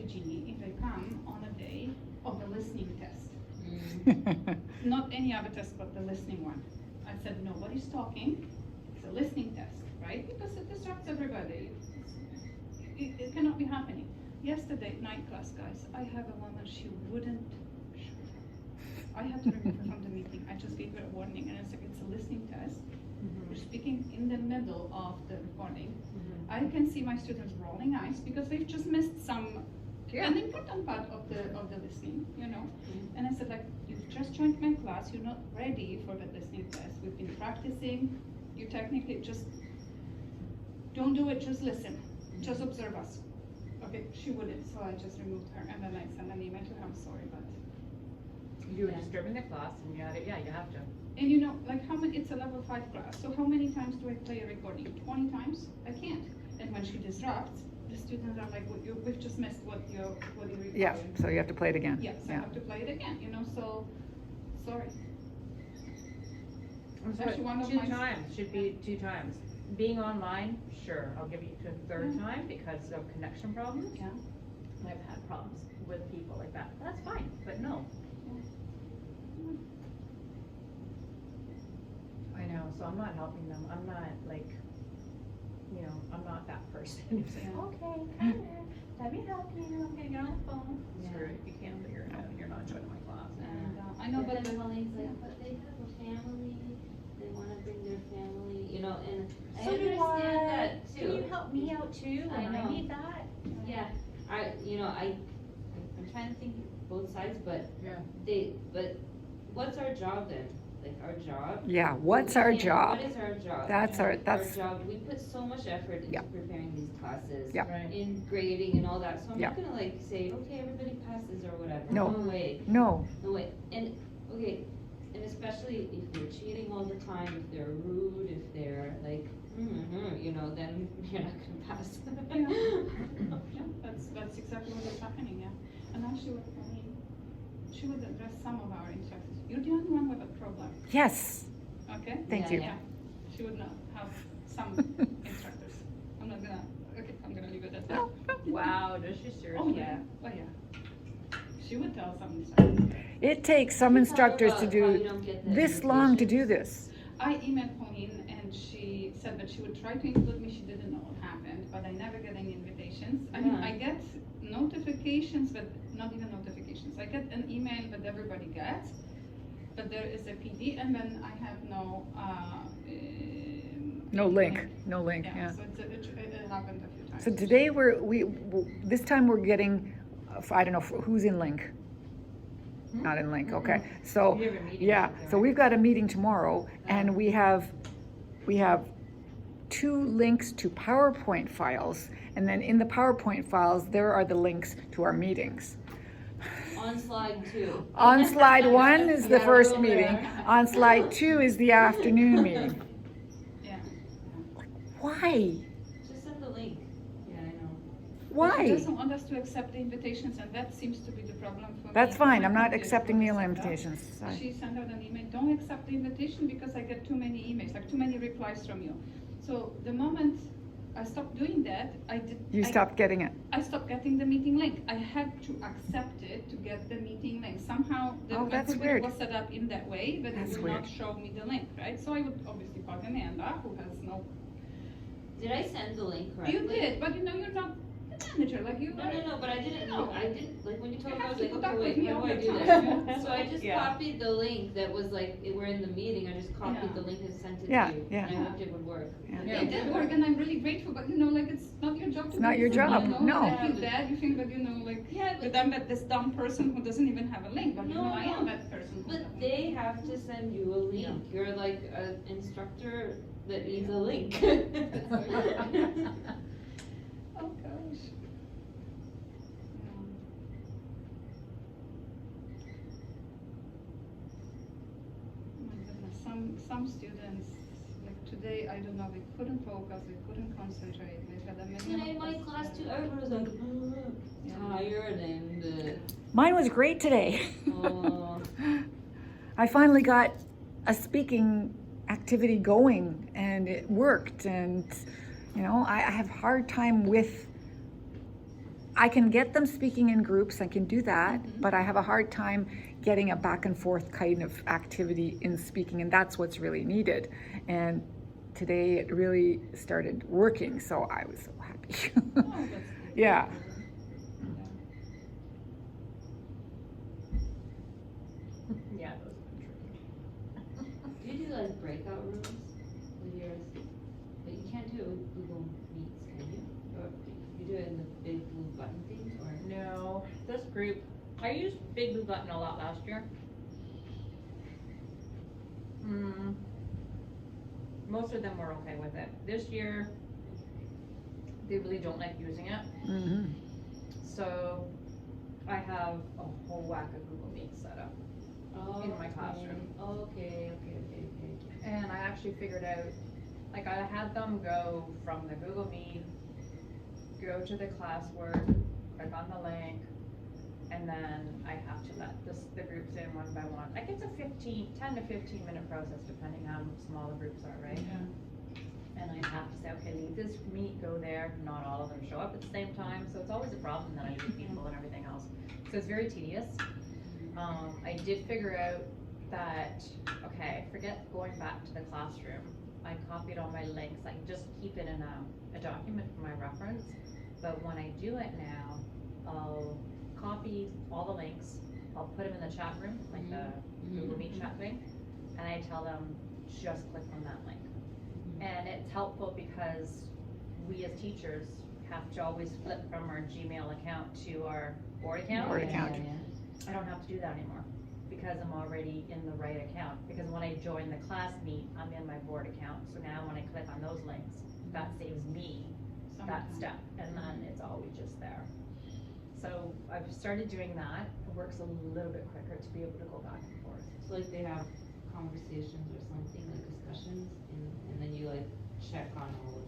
to Jeannie if I come on a day of the listening test. Not any other test, but the listening one. I said, nobody's talking, it's a listening test, right? Because it distracts everybody. It cannot be happening. Yesterday, night class, guys, I have a woman, she wouldn't shut up. I had to remove her from the meeting. I just gave her a warning, and I said, it's a listening test. We're speaking in the middle of the recording. I can see my students rolling eyes because they've just missed an important part of the listening, you know. And I said, like, you've just joined my class, you're not ready for the listening test. We've been practicing. You technically just don't do it, just listen. Just observe us. Okay, she wouldn't, so I just removed her, and then I sent an email to her, I'm sorry, but. You were disturbing the class, and you have to. And you know, like how many, it's a level 5 class, so how many times do I play a recording? 20 times? I can't. And when she disrupts, the students are like, we've just missed what you're recording. Yeah, so you have to play it again. Yes, I have to play it again, you know, so, sorry. So Actually, one of two my- times, should be 2 times. Being online, sure, I'll give you to a third time because of connection problems. Yeah. I've had problems with people like that. That's fine, but no. I know, so I'm not helping them. I'm not like, you know, I'm not that person who's saying, okay, come here, let me help you, I'm gonna get on the phone. Screw it, you can't, but you're not joining my class. And I know, but then the, Colleen's like, but they have a family, they wanna bring their family, you know, and I So do understand I. that too. Can you help me out too I when I know. need that? Yeah, I'm trying to think both sides, but Yeah. but what's our job then? Like our job? Yeah, what's our job? What is our job? That's our job, we put so much effort into Yeah. preparing these classes. Yeah. Right. In grading and all that, so I'm Yeah. not gonna like say, okay, everybody passes or whatever. No. No way. No, No way, and, okay, and especially if they're cheating all the time, if they're rude, if they're like, you know, then you're not gonna pass. yeah, that's exactly what is happening, yeah. And actually, she would address some of our instructors. You're the only one with a problem, yes, okay? thank Yeah, you. yeah. She would not have some instructors. I'm gonna leave it at that. Wow, does she seriously? Oh, yeah, oh, yeah. She would tell some instructors. It takes some Can you tell instructors to about how you do don't get the this long to do invitations? this. I emailed Pauline and she said that she would try to include me, she didn't know what happened, but I never get any invitations. I mean, Yeah. I get notifications, but not even notifications. I get an email that everybody gets, but there is a PD, and then I have no, No link, yeah. So it happened a few times. So today this time we're getting, I don't know, who's in link? Not in link, okay. So, You have a meeting yeah, something, so right? we've got a meeting tomorrow and we have 2 links to PowerPoint files. And then in the PowerPoint files, there are the links to our meetings. On slide 2. On slide 1 is the Yeah, first over meeting. there. On slide 2 is the afternoon meeting. Yeah. Why? Just send the link. Yeah, I know. But Why? She doesn't want us to accept the invitations, and that seems to be the problem for me. That's fine, I'm My not computer accepting the won't accept that. invitations. Sorry. She sent out an email, don't accept the invitation because I get too many emails, like too many replies from you. So the moment I stopped doing that, You stopped getting it. I stopped getting the meeting link. I had to accept it to get the meeting link. Somehow Oh, my that's computer weird. was set up in that way, but That's it would not weird. show me the link, right? So I would obviously call Amanda, who has no. Did I send the link correctly? You did, but you know you're not the manager, like you. No, but I didn't know, No. I didn't, like, when you told You me, I have was to like, put okay, up with wait, me how all do I the do time. this? So I just Yeah. copied the link that was like, we're in the meeting, I just copied Yeah. the link and sent it Yeah, to you. yeah. And I hoped it would work. Yeah. And It did work, and I'm really grateful, but you know, like, it's not your job to. It's not do your this, job, you know? no. I feel bad, you think that, you know, like, Yeah, but- that I'm this dumb person who doesn't even have a link, but you know, No, I no. am that person. who But doesn't. they have to send you a link, you're like an instructor that needs a link. Oh, gosh. Oh my goodness, some students, like today, I don't know, they couldn't focus, they couldn't concentrate, they had a Today, my class too, everyone was like, tired and, Mine was great today. oh. I finally got a speaking activity going and it worked, and you know, I have a hard time with I can get them speaking in groups, I can do that, Mhm. but I have a hard time getting a back and forth kind of activity in speaking, and that's what's really needed. And today it really started working, so I was so happy. Oh, that's good. Yeah. Yeah, those have been tricky. Do you do like breakout rooms with yours? But you can't do it with Google Meets, can you? Or you do it in the big blue button thing, or? No, this group, I used Big Blue Button a lot last year. Most of them were okay with it. This year, they really don't like using it. Mhm. So I have a whole whack of Google Meet set up. In my Okay. classroom. Okay. And I actually figured out, like I had them go from the Google Meet, go to the classwork, click on the link, and then I have to let the groups in one by one. Like it's a 10 to 15 minute process depending how small the groups are, right? And I have to say, okay, leave this meet, go there, not all of them show up at the same time, so it's always a problem that I lose people and everything else. So it's very tedious. I did figure out that, okay, forget going back to the classroom. I copied all my links, I can just keep it in a document for my reference. But when I do it now, I'll copy all the links, I'll put them in the chat room, like the Google Meet chat thing, and I tell them, just click on that link. And it's helpful because we as teachers have to always flip from our Gmail account to our board account. Board account. I don't have to do that anymore because I'm already in the right account. Because when I join the class meet, I'm in my board account. So now when I click on those links, that saves me that step, and then it's always just there. So I've started doing that. It works a little bit quicker to be able to go back and forth. So like they have conversations or something, like discussions, and then you like check on all of